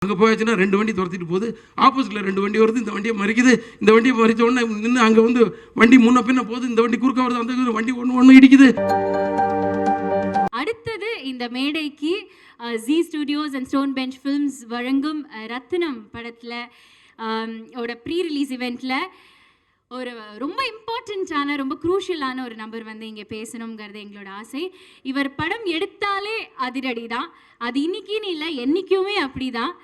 அங்கே போயாச்சுன்னா 2 வண்டி துரத்திட்டு போகுது, ஆப்போசிட்டில் 2 வண்டி வருது, இந்த வண்டியை மறிக்குது, இந்த வண்டியை மறித்த உடனே நின்று அங்கே வந்து வண்டி முன்ன பின்ன போகுது, இந்த வண்டி குறுக்க வருது, அந்த வண்டி ஒன்று இடிக்குது. அடுத்தது இந்த மேடைக்கு G studios and stone bench films வழங்கும் ரத்தினம் படத்தில் ஓட ப்ரீ ரிலீஸ் இவெண்ட்டில் ஒரு ரொம்ப இம்பார்ட்டண்ட்டான ரொம்ப குரூஷியலான ஒரு நம்பர் வந்து இங்கே பேசணுங்கிறது எங்களோட ஆசை. இவர் படம் எடுத்தாலே அதிரடி தான், அது இன்னைக்குன்னு இல்லை என்றைக்குமே அப்படி தான்.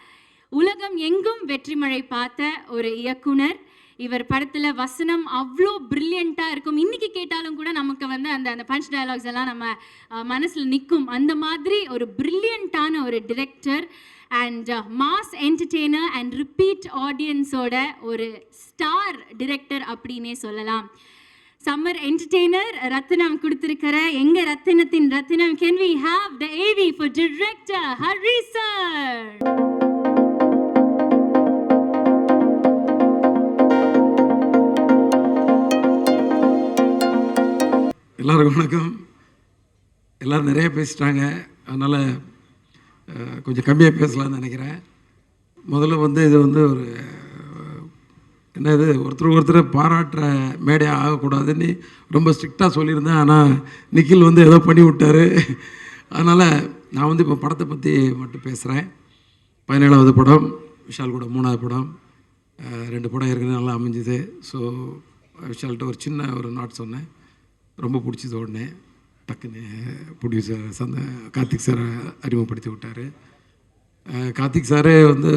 உலகம் எங்கும் வெற்றி மழை பார்த்த ஒரு இயக்குனர். இவர் படத்தில் வசனம் அவ்வளோ ப்ரில்லியண்ட்டாக இருக்கும். இன்றைக்கி கேட்டாலும் கூட நமக்கு வந்து அந்த பஞ்ச் டயலாக்ஸ் எல்லாம் நம்ம மனசில் நிற்கும். அந்த மாதிரி ஒரு ப்ரில்லியண்ட்டான ஒரு director and mass entertainer and repeat ஆடியன்ஸோட ஒரு ஸ்டார் டிரெக்டர் அப்படின்னே சொல்லலாம். சம்மர் என்டர்டெய்னர் ரத்தினம் கொடுத்திருக்கிற எங்க ரத்தினத்தின் Rathnam. Can we have the AV for director Hari sir. எல்லாருக்கும் வணக்கம். எல்லோரும் நிறைய பேசிட்டாங்க, அதனால் கொஞ்சம் கம்மியாக பேசலாம்னு நினைக்கிறேன். முதல்ல வந்து இது வந்து ஒரு என்னது ஒருத்தரை பாராட்டுற மேடையாக ஆகக்கூடாதுன்னு ரொம்ப ஸ்ட்ரிக்டாக சொல்லியிருந்தேன். ஆனால் நிக்கில் வந்து ஏதோ பண்ணி விட்டார். அதனால் நான் வந்து இப்போ படத்தை பற்றி மட்டும் பேசுகிறேன். 17வது படம், விஷால் கூட 3வது படம். 2 படம் ஏற்கனவே நல்லா அமைஞ்சுது. ஸோ விஷால்கிட்ட ஒரு சின்ன ஒரு நாட் சொன்னேன், ரொம்ப பிடிச்சது. உடனே டக்குன்னு ப்ரொடியூசர் கார்த்திக் சாரை அறிமுகப்படுத்தி விட்டார். கார்த்திக் சாரே வந்து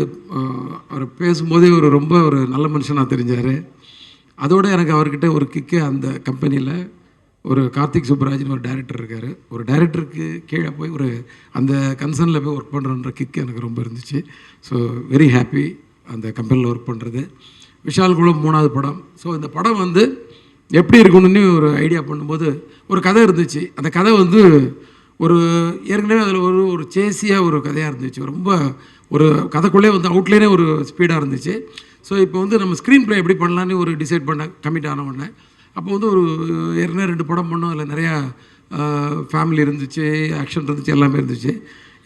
அவர் பேசும்போதே ரொம்ப ஒரு நல்ல மனுஷனாக தெரிஞ்சார். அதோடு எனக்கு அவர்கிட்ட ஒரு கிக்கு, அந்த கம்பெனியில் ஒரு கார்த்திக் சுப்ராஜ்னு ஒரு டைரக்டர் இருக்கார். ஒரு டைரக்டருக்கு கீழே போய் ஒரு அந்த கன்சர்னில் போய் ஒர்க் பண்ணுறன்ற கிக்கு எனக்கு ரொம்ப இருந்துச்சு. ஸோ வெரி ஹாப்பி அந்த கம்பெனியில் ஒர்க் பண்ணுறது. விஷால் கூட 3வது படம். ஸோ இந்த படம் வந்து எப்படி இருக்கணும்னு ஒரு ஐடியா பண்ணும்போது ஒரு கதை இருந்துச்சு. அந்த கதை வந்து ஒரு ஏற்கனவே அதில் ஒரு சேசியாக ஒரு கதையாக இருந்துச்சு. ரொம்ப ஒரு கதைக்குள்ளே வந்து அவுட்லைனே ஒரு ஸ்பீடாக இருந்துச்சு. ஸோ இப்போ வந்து நம்ம ஸ்க்ரீன் ப்ளே எப்படி பண்ணலான்னு ஒரு டிசைட் பண்ண கமிட் ஆன உடனே அப்போ வந்து ஒரு ஏற்கனவே 2 படம் பண்ணோம். அதில் நிறையா ஃபேமிலி இருந்துச்சு, ஆக்ஷன் இருந்துச்சு, எல்லாமே இருந்துச்சு.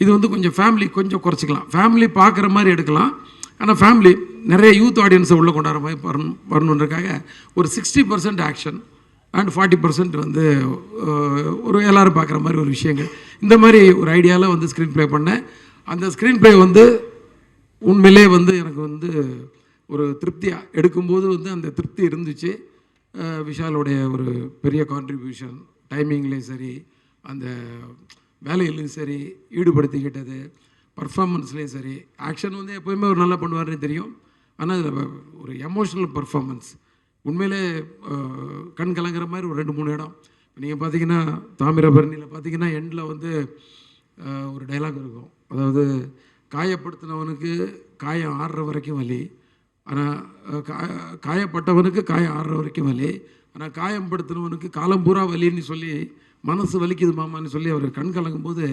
இது வந்து கொஞ்சம் ஃபேமிலி கொஞ்சம் குறைச்சிக்கலாம், ஃபேமிலி பார்க்குற மாதிரி எடுக்கலாம். ஆனால் ஃபேமிலி நிறைய யூத் ஆடியன்ஸை உள்ளே கொண்டாடுற மாதிரி வரணுன்றதுக்காக ஒரு 60% ஆக்ஷன் அண்ட் 40% வந்து ஒரு எல்லோரும் பார்க்குற மாதிரி ஒரு விஷயங்கள், இந்த மாதிரி ஒரு ஐடியாவில் வந்து ஸ்க்ரீன் ப்ளே பண்ணேன். அந்த ஸ்க்ரீன் ப்ளே வந்து உண்மையிலே வந்து எனக்கு வந்து ஒரு திருப்தியாக எடுக்கும்போது வந்து அந்த திருப்தி இருந்துச்சு. விஷாலுடைய ஒரு பெரிய கான்ட்ரிபியூஷன், டைமிங்லேயும் சரி, அந்த வேலையிலையும் சரி, ஈடுபடுத்திக்கிட்டது, பர்ஃபார்மன்ஸ்லேயும் சரி. ஆக்ஷன் வந்து எப்போயுமே ஒரு நல்லா பண்ணுவார்னு தெரியும். ஆனால் அதில் ஒரு எமோஷ்னல் பர்ஃபார்மன்ஸ் உண்மையிலே கண் கலங்குற மாதிரி ஒரு 2-3 இடம். நீங்கள் பார்த்தீங்கன்னா தாமிரபரணியில் பார்த்தீங்கன்னா எண்டில் வந்து ஒரு டைலாக் இருக்கும். அதாவது காயப்படுத்தினவனுக்கு காயம் ஆறுற வரைக்கும் வலி, ஆனால் காயப்பட்டவனுக்கு காயம் ஆறுற வரைக்கும் வலி, ஆனால் காயம் படுத்தினவனுக்கு காலம் பூரா வலின்னு சொல்லி மனசு வலிக்குது மாமான்னு சொல்லி அவர் கண் கலங்கும்போது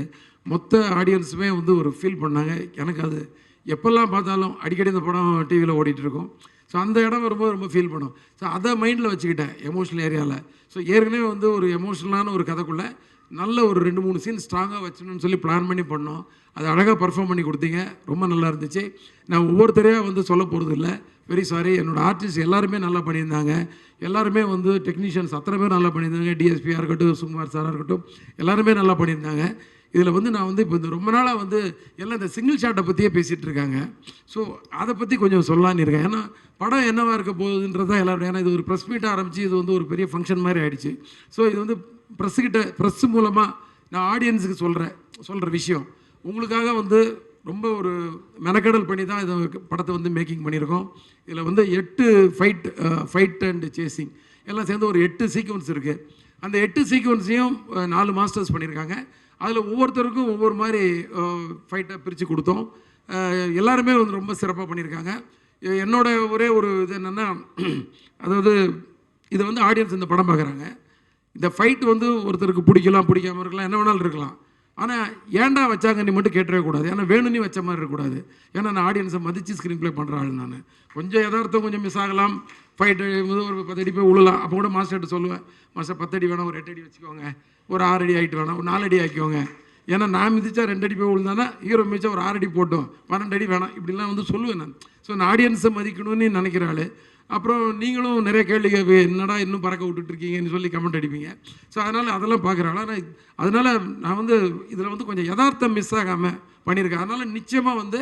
மொத்த ஆடியன்ஸுமே வந்து ஒரு ஃபீல் பண்ணாங்க. எனக்கு அது எப்போல்லாம் பார்த்தாலும் அடிக்கடி இந்த படம் டிவியில் ஓடிட்டுருக்கோம். ஸோ அந்த இடம் வரும்போது ரொம்ப ஃபீல் பண்ணும். ஸோ அதை மைண்டில் வச்சுக்கிட்டேன் எமோஷ்னல் ஏரியாவில். ஸோ ஏற்கனவே வந்து ஒரு எமோஷ்னலான ஒரு கதைக்குள்ளே நல்ல ஒரு 2-3 சீன் ஸ்ட்ராங்காக வச்சணும்னு சொல்லி பிளான் பண்ணி பண்ணோம். அது அழகாக பர்ஃபார்ம் பண்ணி கொடுத்தீங்க, ரொம்ப நல்லா இருந்துச்சு. நான் ஒவ்வொருத்தரையாக வந்து சொல்ல போகிறது இல்லை, வெரி சாரி. என்னோடய ஆர்டிஸ்ட் எல்லாருமே நல்லா பண்ணியிருந்தாங்க. எல்லாருமே வந்து டெக்னீஷியன்ஸ் அத்தனை பேர் நல்லா பண்ணியிருந்தாங்க. டிஎஸ்பியாக இருக்கட்டும், சுகுமார் சாராக இருக்கட்டும், எல்லாருமே நல்லா பண்ணியிருந்தாங்க. இதில் வந்து நான் வந்து இப்போ இந்த ரொம்ப நாளாக வந்து எல்லாம் இந்த சிங்கிள் ஷாட்டை பற்றியே பேசிகிட்டு இருக்காங்க. ஸோ அதை பற்றி கொஞ்சம் சொல்லலான்னு இருக்கேன். ஏன்னா படம் என்னவாக இருக்க போகுதுன்றதான் எல்லோரும். ஏன்னா இது ஒரு ப்ரெஸ் மீட் ஆரம்பித்து இது வந்து ஒரு பெரிய ஃபங்க்ஷன் மாதிரி ஆகிடுச்சு. ஸோ இது வந்து ப்ரெஸ்ஸு மூலமாக நான் ஆடியன்ஸுக்கு சொல்கிற விஷயம் உங்களுக்காக வந்து ரொம்ப ஒரு மெனக்கடல் பண்ணி தான் இதை படத்தை வந்து மேக்கிங் பண்ணியிருக்கோம். இதில் வந்து 8 ஃபைட் அண்ட் சேசிங் எல்லாம் சேர்ந்து ஒரு 8 சீக்வன்ஸ் இருக்குது. அந்த 8 சீக்வன்ஸையும் 4 மாஸ்டர்ஸ் பண்ணியிருக்காங்க. அதில் ஒவ்வொருத்தருக்கும் ஒவ்வொரு மாதிரி ஃபைட்டை பிரித்து கொடுத்தோம். எல்லாருமே வந்து ரொம்ப சிறப்பாக பண்ணியிருக்காங்க. என்னோட ஒரே ஒரு இது என்னென்னா, அதாவது இதை வந்து ஆடியன்ஸ் இந்த படம் பார்க்குறாங்க. இந்த ஃபைட் வந்து ஒருத்தருக்கு பிடிக்கலாம், பிடிக்காமல் இருக்கலாம், என்ன வேணாலும் இருக்கலாம். ஆனால் ஏன்டா வச்சாங்க நீ மட்டும் கேட்டவே கூடாது. ஏன்னா வேணும்னு வச்ச மாதிரி இருக்கக்கூடாது. ஏன்னா நான் ஆடியன்ஸை மதித்து ஸ்க்ரீன் ப்ளே பண்ணுற ஆள். நான் கொஞ்சம் எதார்த்தம் கொஞ்சம் மிஸ் ஆகலாம், ஃபைட்டு ஒரு 10 அடி போய் உழலாம். அப்போ கூட மாஸ்டர்கிட்ட சொல்லுவேன், மாஸ்டர் 10 அடி வேணாம், ஒரு 8 அடி வச்சுக்கோங்க, ஒரு 6 அடி ஆகிட்டு வேணாம், ஒரு 4 அடி ஆக்கிக்கோங்க. ஏன்னா நான் மிதிச்சா 2 அடி போய் விழுந்தானா, ஹீரோ மிதிச்சா ஒரு 6 அடி போட்டோம், 12 அடி வேணாம், இப்படிலாம் வந்து சொல்லுவேன் நான். ஸோ நான் ஆடியன்ஸை மதிக்கணும்னு நினைக்கிற ஆள். அப்புறம் நீங்களும் நிறைய கேள்வி என்னடா இன்னும் பறக்க விட்டுட்ருக்கீங்கன்னு சொல்லி கமெண்ட் அடிப்பீங்க. ஸோ அதனால் அதெல்லாம் பார்க்குறாள். ஆனால் அதனால் நான் வந்து இதில் வந்து கொஞ்சம் யதார்த்தம் மிஸ் ஆகாமல் பண்ணியிருக்கேன். அதனால் நிச்சயமாக வந்து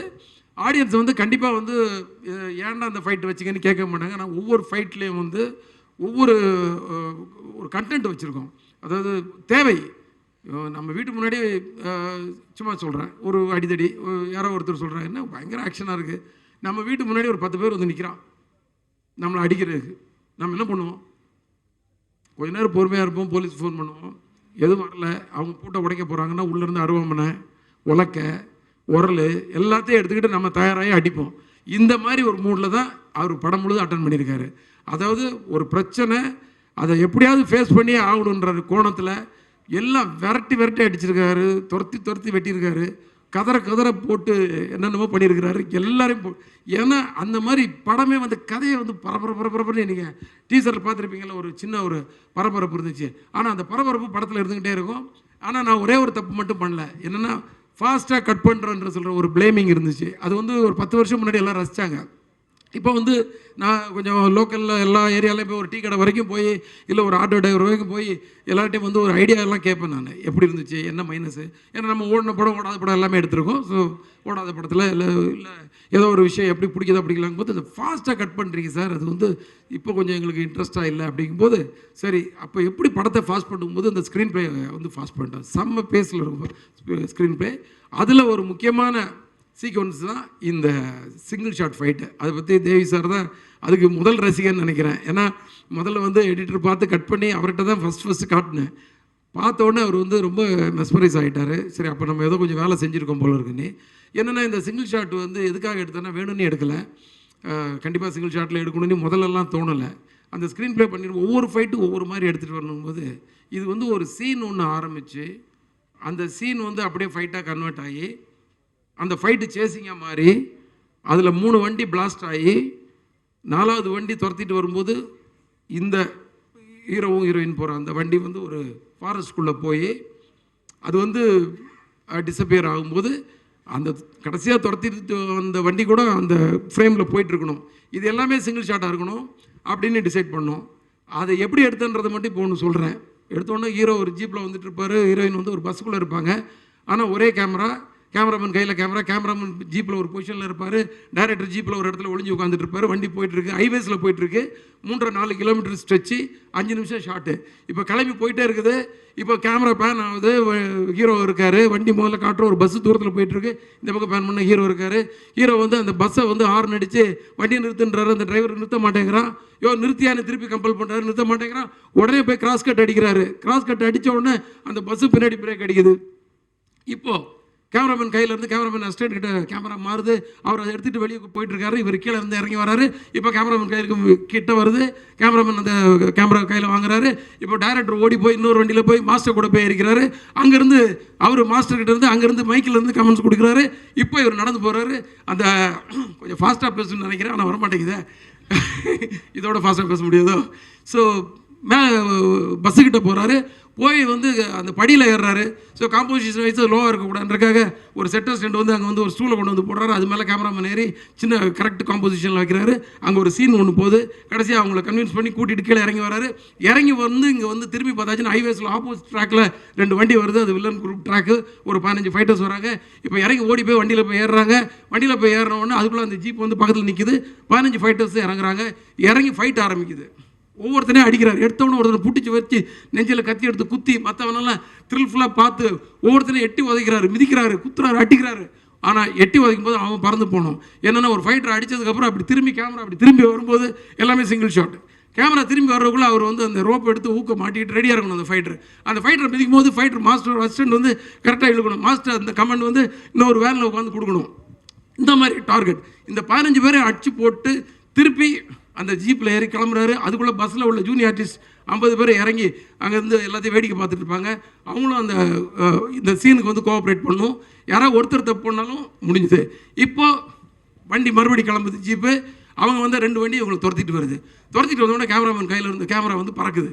ஆடியன்ஸ் வந்து கண்டிப்பாக வந்து ஏன்டா அந்த ஃபைட் வச்சுக்கன்னு கேட்க மாட்டாங்க. ஆனால் ஒவ்வொரு ஃபைட்லேயும் வந்து ஒவ்வொரு ஒரு கண்டென்ட் வச்சுருக்கோம். அதாவது தேவை. நம்ம வீட்டு முன்னாடி சும்மா சொல்கிறேன், ஒரு அடிதடி யாரோ ஒருத்தர் சொல்கிறாங்க, என்ன பயங்கர ஆக்ஷனாக இருக்குது, நம்ம வீட்டு முன்னாடி ஒரு 10 பேர் வந்து நிற்கிறான் நம்மளை அடிக்கிறதுக்கு. நம்ம என்ன பண்ணுவோம்? கொஞ்ச நேரம் பொறுமையாக இருப்போம், போலீஸ் ஃபோன் பண்ணுவோம். எதுவும் வரல, அவங்க பூட்டை உடைக்க போகிறாங்கன்னா உள்ளேருந்து அருவாமனை, உலக்க, உரல் எல்லாத்தையும் எடுத்துக்கிட்டு நம்ம தயாராகி அடிப்போம். இந்த மாதிரி ஒரு மூடில் தான் அவர் படம் முழுதும் அட்டன் பண்ணியிருக்காரு. அதாவது ஒரு பிரச்சனை, அதை எப்படியாவது ஃபேஸ் பண்ணியே ஆகணுன்ற கோணத்தில் எல்லாம் விரட்டி அடிச்சிருக்காரு, துரத்தி வெட்டியிருக்காரு, கதற போட்டு என்னென்னமோ பண்ணியிருக்கிறாரு எல்லாரையும். ஏன்னா அந்த மாதிரி படமே வந்து கதையை வந்து பரபரப்புன்னு நீங்கள் டீசரில் பார்த்துருப்பீங்களா, ஒரு சின்ன ஒரு பரபரப்பு இருந்துச்சு. ஆனால் அந்த பரபரப்பு படத்தில் இருந்துக்கிட்டே இருக்கும். ஆனால் நான் ஒரே ஒரு தப்பு மட்டும் பண்ணல, என்னென்னா ஃபாஸ்ட்டாக கட் பண்ணுறன்ற சொல்கிற ஒரு பிளேமிங் இருந்துச்சு. அது வந்து ஒரு 10 வருஷம் முன்னாடி எல்லாம் ரசித்தாங்க. இப்போ வந்து நான் கொஞ்சம் லோக்கலில் எல்லா ஏரியாலையும் போய் ஒரு டீ கடை வரைக்கும் போய், இல்லை ஒரு ஆட்டோ டிரைவர் வரைக்கும் போய் எல்லார்ட்டையும் வந்து ஒரு ஐடியா எல்லாம் கேட்பேன் நான், எப்படி இருந்துச்சு, என்ன மைனஸு. ஏன்னா நம்ம ஓடின படம் ஓடாத படம் எல்லாமே எடுத்துருக்கோம். ஸோ ஓடாத படத்தில் இல்லை ஏதோ ஒரு விஷயம் எப்படி பிடிக்குதோ அப்படிங்களாங்கும் போது, அந்த ஃபாஸ்ட்டாக கட் பண்ணுறீங்க சார், அது வந்து இப்போ கொஞ்சம் எங்களுக்கு இன்ட்ரெஸ்ட்டாக இல்லை அப்படிங்கும்போது, சரி அப்போ எப்படி படத்தை ஃபாஸ்ட் பண்ணும்போது அந்த ஸ்க்ரீன் ப்ளே வந்து ஃபாஸ்ட் பண்ணிட்டோம். செம்ம பேஸில் இருக்கும் ஸ்க்ரீன் ப்ளே. அதில் ஒரு முக்கியமான சீக்வன்ஸ் தான் இந்த சிங்கிள் ஷாட் ஃபைட்டு. அதை பற்றி தேவி சார் தான் அதுக்கு முதல் ரசிகன்னு நினைக்கிறேன். ஏன்னா முதல்ல வந்து எடிட்டர் பார்த்து கட் பண்ணி அவர்கிட்ட தான் ஃபஸ்ட்டு காட்டினேன். பார்த்தோன்னே அவர் வந்து ரொம்ப மெஸ்மரைஸ் ஆகிட்டார். சரி அப்போ நம்ம ஏதோ கொஞ்சம் வேலை செஞ்சுருக்கோம் போல இருக்குன்னு. என்னென்னா இந்த சிங்கிள் ஷாட் வந்து எதுக்காக எடுத்தோன்னா, வேணும்னு எடுக்கலை, கண்டிப்பாக சிங்கிள் ஷாட்டில் எடுக்கணும்னு முதல்லலாம் தோணலை. அந்த ஸ்க்ரீன் ப்ளே பண்ணிட்டு ஒவ்வொரு ஃபைட்டும் ஒவ்வொரு மாதிரி எடுத்துகிட்டு வரணும்போது, இது வந்து ஒரு சீன் ஒன்று ஆரம்பித்து அந்த சீன் வந்து அப்படியே ஃபைட்டாக கன்வெர்ட் ஆகி அந்த ஃபைட்டு சேசிங்காக மாறி அதில் 3 வண்டி பிளாஸ்ட் ஆகி 4வது வண்டி துரத்திட்டு வரும்போது இந்த ஹீரோவும் ஹீரோயின் போகிற அந்த வண்டி வந்து ஒரு ஃபாரஸ்ட்குள்ளே போய் அது வந்து டிஸப்பியர் ஆகும்போது அந்த கடைசியாக துரத்திட்டு அந்த வண்டி கூட அந்த ஃப்ரேமில் போயிட்டுருக்கணும். இது எல்லாமே சிங்கிள் ஷாட்டாக இருக்கணும் அப்படின்னு டிசைட் பண்ணோம். அதை எப்படி எடுத்துன்றதை மட்டும் இப்போ ஒன்று சொல்கிறேன். எடுத்தோன்னே ஹீரோ ஒரு ஜீப்பில் வந்துட்டு இருப்பார், ஹீரோயின் வந்து ஒரு பஸ்ஸுக்குள்ளே இருப்பாங்க. ஆனால் ஒரே கேமராமேன் கையில் கேமராமேன் ஜீப்பில் ஒரு பொசிஷனில் இருப்பார், டைரக்டர் ஜீப்பில் ஒரு இடத்துல ஒளிஞ்சு உட்காந்துட்டு இருப்பார். வண்டி போயிட்டுருக்கு, ஹைவேஸில் போயிட்டுருக்கு, 3.5 கிலோமீட்டர் ஸ்ட்ரெச்சு, 5 நிமிஷம் ஷாட்டு. இப்போ கிளம்பி போயிட்டே இருக்குது. இப்போ கேமரா பேன் ஆகுது, ஹீரோ இருக்கார், வண்டி முதல்ல காட்டுற ஒரு பஸ்ஸு தூரத்தில் போயிட்டுருக்கு, இந்த பக்கம் பேன் பண்ண ஹீரோ இருக்கார். ஹீரோ வந்து அந்த பஸ்ஸை வந்து ஹார்ன் அடித்து வண்டியை நிறுத்துன்றாரு. அந்த டிரைவர் நிறுத்த மாட்டேங்கிறான். நிறுத்தியான்னு திருப்பி கம்பல் பண்ணுறாரு, நிறுத்த மாட்டேங்கிறான். உடனே போய் கிராஸ் கட் அடிக்கிறாரு. கிராஸ் கட் அடித்த உடனே அந்த பஸ்ஸு பின்னாடி பிரேக் அடிக்குது. இப்போது கேமராமேன் கையிலேருந்து கேமராமேன் அசிஸ்டன்ட் கிட்ட கேமரா மாறுது, அவர் அதை எடுத்துகிட்டு வெளியே போயிட்டுருக்காரு. இவர் கீழே இருந்து இறங்கி வராரு. இப்போ கேமராமேன் கையிலுக்கு கிட்ட வருது, கேமராமேன் அந்த கேமரா கையில் வாங்குறாரு. இப்போ டைரக்டர் ஓடி போய் இன்னொரு வண்டியில் போய் மாஸ்டர் கூட போய் இருக்கிறாரு. அங்கேருந்து அவர் மாஸ்டர் கிட்ட இருந்து அங்கேருந்து மைக்கிலேருந்து கமெண்ட்ஸ் கொடுக்குறாரு. இப்போ இவர் நடந்து போகிறாரு. அந்த கொஞ்சம் ஃபாஸ்ட்டாக பேசணும்னு நினைக்கிறேன், ஆனால் வரமாட்டேங்குது. இதோட ஃபாஸ்ட்டாக பேச முடியாதோ? ஸோ பஸ்ஸுக்கிட்ட போகிறாரு, போய் வந்து அந்த படியில் ஏறுறாரு. ஸோ காம்போசிஷன் வைஸ் லோவாக இருக்கக்கூடாதுன்றக்காக ஒரு செட்டர் ஸ்டாண்ட் வந்து அங்கே வந்து ஒரு ஸ்டூலை கொண்டு வந்து போடுறாரு. அது மேலே கேமராமேன் ஏறி சின்ன கரெக்ட் காம்போசிஷனில் வைக்கிறாரு. அங்கே ஒரு சீன் ஒன்று போகுது. கடைசியாக அவங்கள கன்வின்ஸ் பண்ணி கூட்டிகிட்டு கீழே இறங்கி வராரு. இறங்கி வந்து இங்கே வந்து திரும்பி பார்த்தாச்சுன்னா ஹைவேஸில் ஆப்போசிட் ட்ராக்கில் 2 வண்டி வருது. அது வில்லன் குரூப் ட்ராக்கு. ஒரு 15 ஃபைட்டர்ஸ் வராங்க. இப்போ இறங்கி ஓடி போய் வண்டியில் போய் ஏறுறாங்க. வண்டியில் போய் ஏறினோடனே அதுக்குள்ளே அந்த ஜீப் வந்து பக்கத்தில் நிற்கிது. 15 ஃபைட்டர்ஸ் இறங்குறாங்க. இறங்கி ஃபைட் ஆரம்பிக்குது. ஒவ்வொருத்தனையும் அடிக்கிறார். எடுத்தவொன்னே ஒருத்தனை பிடிச்சி வச்சு நெஞ்சில் கத்தி எடுத்து குத்தி மற்றவனெல்லாம் த்ரில்ஃபுல்லாக பார்த்து ஒவ்வொருத்தனையும் எட்டி உதைக்கிறாரு, மிதிக்கிறாரு, குத்துறாரு, அடிக்கிறாரு. ஆனால் எட்டி உதைக்கும் போது அவன் பறந்து போகணும். என்னென்னா ஒரு ஃபைட்டர் அடித்ததுக்கப்புறம் அப்படி திரும்பி கேமரா அப்படி திரும்பி வரும்போது எல்லாமே சிங்கிள் ஷாட். கேமரா திரும்பி வர்றதுக்குள்ளே அவர் வந்து அந்த ரோப் எடுத்து ஊக்க மாட்டிட்டு ரெடியாக இருக்கணும். அந்த ஃபைட்டரை மிதிக்கும் போது ஃபைட்டர் மாஸ்டர் அசிஸ்டன்ட் வந்து கரெக்டாக இழுக்கணும். மாஸ்டர் அந்த கமெண்ட் வந்து இன்னொரு வேனில் உட்காந்து கொடுக்கணும். இந்த மாதிரி டார்கெட். இந்த 15 பேரை அடித்து போட்டு திருப்பி அந்த ஜீப்பில் ஏறி கிளம்புறாரு. அதுக்குள்ளே பஸ்ஸில் உள்ள ஜூனியர் ஆர்டிஸ்ட் 50 பேர் இறங்கி அங்கேருந்து எல்லாத்தையும் வேடிக்கை பார்த்துட்டு இருப்பாங்க. அவங்களும் அந்த இந்த சீனுக்கு வந்து கோஆப்ரேட் பண்ணும். யாராவது ஒருத்தர் தப்பு பண்ணாலும் முடிஞ்சுது. இப்போது வண்டி மறுபடி கிளம்புது ஜீப்பு. அவங்க வந்து 2 வண்டி இவங்களை துரத்திட்டு வந்தோடனே கேமராமேன் கையில் இருந்து கேமரா வந்து பறக்குது.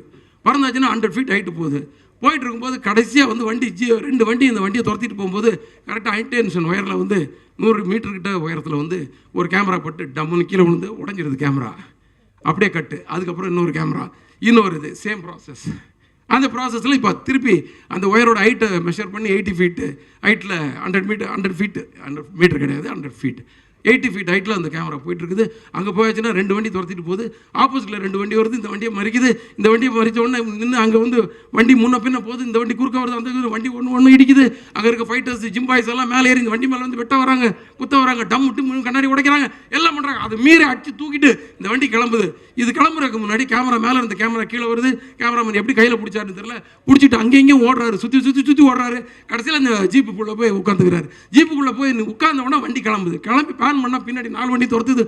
பறந்தாச்சுன்னா 100 ஃபீட் ஹைட்டு போகுது. போயிட்டு இருக்கும்போது கடைசியாக வந்து வண்டி 2 வண்டி இந்த வண்டியை துரத்திட்டு போகும்போது கரெக்டாக ஹைடென்ஷன் ஒயரில் வந்து 100 மீட்டர்கிட்ட உயரத்தில் வந்து ஒரு கேமரா பட்டு டம்முன்னு கீழே விழுந்து உடஞ்சிருது கேமரா. அப்படியே கட்டு. அதுக்கப்புறம் இன்னொரு கேமரா, இன்னொரு இது, சேம் ப்ராசஸ். அந்த ப்ராசஸில் இப்போ திருப்பி அந்த ஒயரோட ஹைட்டை மெஷர் பண்ணி 80 ஃபீட்டு ஹைட்டில் 100 ஃபீட்டு 100 மீட்டர் கிடையாது 100 ஃபீட் 80 ஃபீட் ஹைட்டில் அந்த கேமரா போயிட்டுருக்குது. அங்கே போயாச்சுன்னா 2 வண்டி துரத்திட்டு போகுது. ஆப்போசிட்டில் 2 வண்டி வருது. இந்த வண்டியை மறிக்குது. இந்த வண்டியை மறித்த உடனே நின்று அங்கே வந்து வண்டி முன்ன பின்ன போகுது. இந்த வண்டி குறுக்க வருது. அந்த வண்டி ஒன்று இடிக்குது. அங்கே இருக்க ஃபைட்டர்ஸ் ஜிம் பாய்ஸ் எல்லாம் மேலே ஏறி இந்த வண்டி மேலே வந்து வெட்ட வராங்க, குத்த வராங்க, டம் விட்டு கண்ணாடி உடைக்கிறாங்க, எல்லாம் பண்ணுறாங்க. அது மீறி அடிச்சு தூக்கிட்டு இந்த வண்டி கிளம்புது. இது கிளம்புறதுக்கு முன்னாடி கேமரா மேலே இருந்த கேமரா கீழே வருது. கேமராமேன் எப்படி கையில் பிடிச்சாருன்னு தெரியல, பிடிச்சிட்டு அங்கேயும் ஓடுறாரு, சுற்றி ஓடுறாரு. கடைசியில் அந்த ஜீப்புக்குள்ளே போய் உட்காந்துக்கிறாரு. ஜீப்புக்குள்ளே போய் உட்கார்ந்தவொடனே வண்டி கிளம்புது. கிளம்பி பேன் பண்ணால் பின்னாடி 4 வண்டி துரத்துது.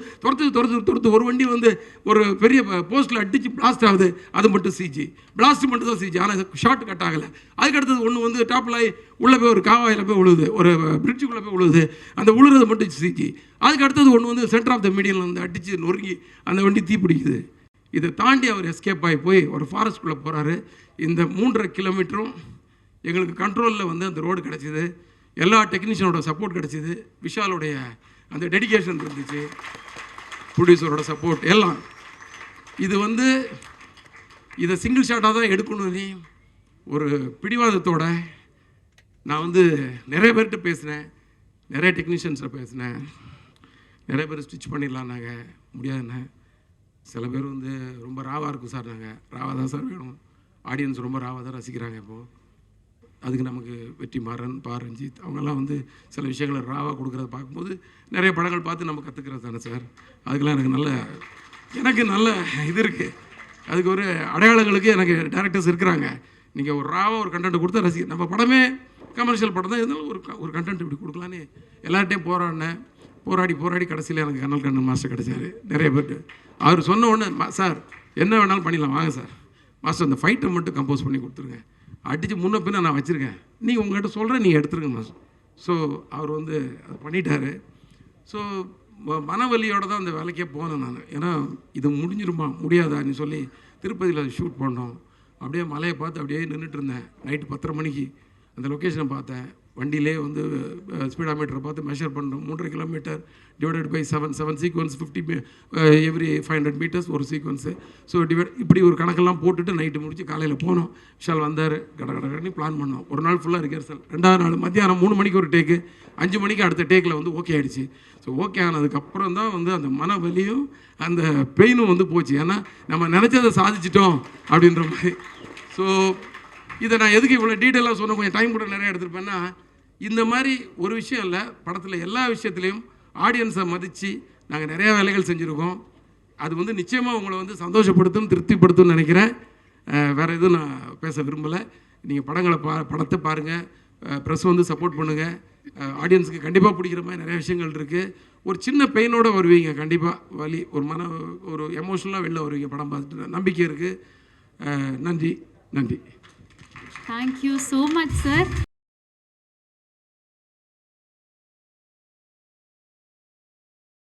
ஒரு வண்டி வந்து ஒரு பெரிய போஸ்ட்டில் அடித்து பிளாஸ்ட் ஆகுது. அது மட்டும் சிஜி, பிளாஸ்ட் மட்டும் தான் சிஜி. ஆனால் ஷார்ட் கட் ஆகலை. அதுக்கடுத்தது ஒன்று வந்து டாப்பில் உள்ளே போய் ஒரு காவாயில் போய் விழுது, ஒரு பிரிட்ஜுக்குள்ளே போய் விழுது. அந்த விழுறது மட்டும் சிஜி. அதுக்கு அடுத்தது ஒன்று வந்து சென்டர் ஆஃப் த மீடியனில் வந்து அடித்து நொறுங்கி அந்த வண்டி தீப்பிடிக்குது. இதை தாண்டி அவர் எஸ்கேப் ஆகி போய் ஒரு ஃபாரஸ்ட்குள்ளே போகிறாரு. இந்த 3.5 கிலோமீட்டரும் எங்களுக்கு கண்ட்ரோலில் வந்து அந்த ரோடு கிடச்சிது. எல்லா டெக்னீஷியனோட சப்போர்ட் கிடச்சிது. விஷாலுடைய அந்த டெடிகேஷன் இருந்துச்சு, ப்ரொடியூசரோட சப்போர்ட் எல்லாம். இது வந்து இதை சிங்கிள் ஷாட்டாக தான் எடுக்கணும்னு ஒரு பிடிவாதத்தோட நான் வந்து நிறைய பேர்கிட்ட பேசினேன், நிறைய டெக்னீஷியன்ஸை பேசினேன். நிறைய பேர் ஸ்டிச் பண்ணிடலான்னாங்க, முடியாதுண்ணே. சில பேர் வந்து ரொம்ப ராவாக இருக்கும் சார், நாங்கள் ராவாக தான் சார் வேணும், ஆடியன்ஸ் ரொம்ப ராவாக தான் ரசிக்கிறாங்க. இப்போது அதுக்கு நமக்கு வெற்றிமாறன், ரஞ்சித் அவங்கெல்லாம் வந்து சில விஷயங்களை ராவாக கொடுக்குறத பார்க்கும்போது நிறைய படங்கள் பார்த்து நம்ம கற்றுக்கிறது தானே சார். அதுக்கெல்லாம் எனக்கு நல்ல இது இருக்குது. அதுக்கு ஒரு அடையாளங்களுக்கு எனக்கு டேரக்டர்ஸ் இருக்கிறாங்க. நீங்கள் ஒரு ராவாக ஒரு கண்டென்ட் கொடுத்தா ரசிக்க, நம்ம படமே கமர்ஷியல் படம் தான் இருந்தாலும் ஒரு கண்டென்ட் இப்படி கொடுக்கலான்னு எல்லார்ட்டையும் போராடி கடைசியில் எனக்கு கண்ணன் மாஸ்டர் கிடைச்சார். நிறைய பேர்ட்டு அவர் சொன்ன உடனே, சார் என்ன வேணாலும் பண்ணிடலாம் வாங்க சார், மாஸ்டர் அந்த ஃபைட்டை மட்டும் கம்போஸ் பண்ணி கொடுத்துருங்க, அடித்து முன்ன பின்ன நான் வச்சுருக்கேன், நீங்கள் உங்கள்கிட்ட சொல்கிறேன், நீங்கள் எடுத்துருங்க மாஸ்டர். ஸோ அவர் வந்து அது பண்ணிட்டார். ஸோ மனவலியோடு தான் அந்த வேலைக்கே போனேன் நான். ஏன்னா இது முடிஞ்சிருமா முடியாதான்னு சொல்லி திருப்பதியில் ஷூட் பண்ணோம். அப்படியே மலையை பார்த்து அப்படியே நின்றுட்டு இருந்தேன். நைட்டு 10:30 மணிக்கு அந்த லொக்கேஷனை பார்த்தேன். வண்டியிலே வந்து ஸ்பீடாமீட்டரை பார்த்து மெஷர் பண்ணோம். 3.5 kilometre divided by 7 sequence 50 every 500 metres ஒரு சீக்வன்ஸு. ஸோ இப்படி ஒரு கணக்கெல்லாம் போட்டுட்டு நைட்டு முடிச்சு காலையில் போனோம். விஷால் வந்தார், கடகடன்னு பிளான் பண்ணோம். ஒரு நாள் ஃபுல்லாக ரிஹர்சல். 2வது நாள் மத்தியானம் 3 மணிக்கு ஒரு டேக்கு, 5 மணிக்கு அடுத்த டேக்கில் வந்து ஓகே ஆகிடுச்சு. ஸோ ஓகே ஆனதுக்கப்புறம் தான் வந்து அந்த மன வலியும் அந்த பெயினும் வந்து போச்சு. ஏன்னா நம்ம நினச்சதை சாதிச்சிட்டோம் அப்படின்ற மாதிரி. ஸோ இதை நான் எதுக்கு இவ்வளோ டீட்டெயிலாக சொன்ன, கொஞ்சம் டைம் கூட நிறையா எடுத்துருப்பேன்னா, இந்த மாதிரி ஒரு விஷயம் இல்லை, படத்தில் எல்லா விஷயத்துலேயும் ஆடியன்ஸை மதித்து நாங்கள் நிறையா வேலைகள் செஞ்சுருக்கோம். அது வந்து நிச்சயமாக உங்களை வந்து சந்தோஷப்படுத்தும், திருப்திப்படுத்தும்னு நினைக்கிறேன். வேறு எதுவும் நான் பேச விரும்பலை. நீங்கள் படத்தை பாருங்கள், ப்ரெஸ் வந்து சப்போர்ட் பண்ணுங்கள். ஆடியன்ஸுக்கு கண்டிப்பாக பிடிக்கிற மாதிரி நிறைய விஷயங்கள் இருக்குது. ஒரு சின்ன பெயினோடு வருவீங்க, கண்டிப்பாக வலி, ஒரு எமோஷனலாக வெளில வருவீங்க படம் பார்த்துட்டு. நம்பிக்கை இருக்குது. நன்றி. Thank you so much, sir.